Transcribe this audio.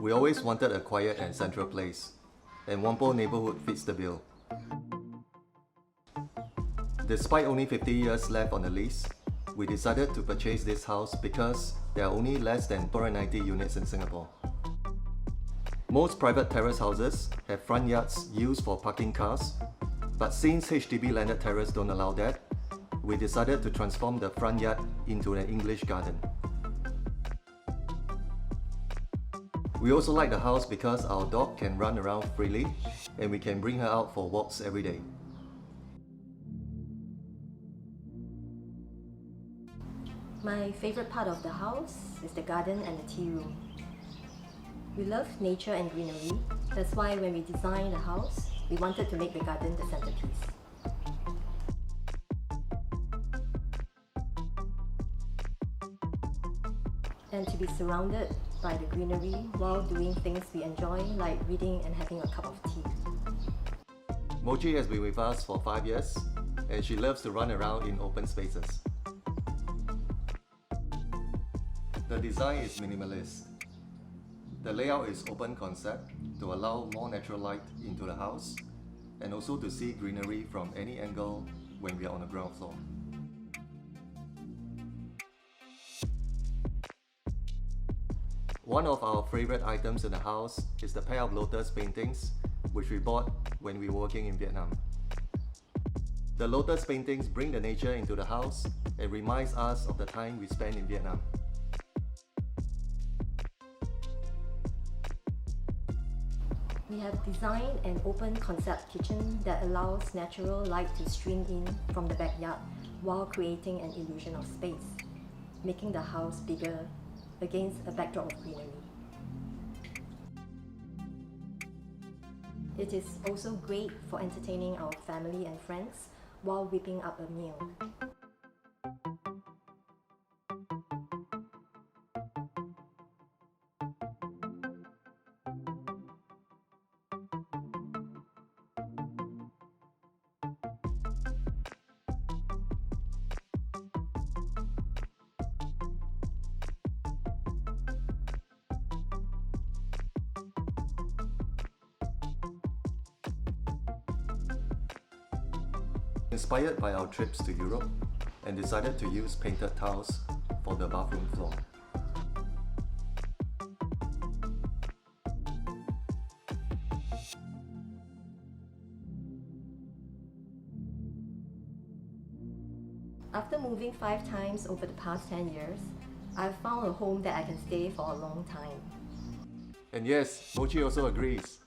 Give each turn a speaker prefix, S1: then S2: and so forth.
S1: We always wanted a quiet and central place, and Whampoa neighbourhood fits the bill. Despite only 50 years left on the lease, we decided to purchase this house because there are only less than 290 units in Singapore. Most private terrace houses have front yards used for parking cars, but since HDB landed terrace don't allow that, we decided to transform the front yard into an English garden. We also like the house because our dog can run around freely and we can bring her out for walks every day.
S2: My favorite part of the house is the garden and the tea room. We love nature and greenery. That's why when we designed the house, we wanted to make the garden the centerpiece. And to be surrounded by the greenery while doing things we enjoy, like reading and having a cup of tea.
S1: Mochi has been with us for 5 years and she loves to run around in open spaces. The design is minimalist. The layout is open concept to allow more natural light into the house and also to see greenery from any angle when we are on the ground floor. One of our favorite items in the house is the pair of lotus paintings which we bought when we were working in Vietnam. The lotus paintings bring the nature into the house and reminds us of the time we spent in Vietnam.
S2: We have designed an open concept kitchen that allows natural light to stream in from the backyard while creating an illusion of space, making the house bigger against a backdrop of greenery. It is also great for entertaining our family and friends while whipping up a meal.
S1: Inspired by our trips to Europe and decided to use painted tiles for the bathroom floor.
S2: After moving 5 times over the past 10 years, I've found a home that I can stay for a long time.
S1: And yes, Mochi also agrees.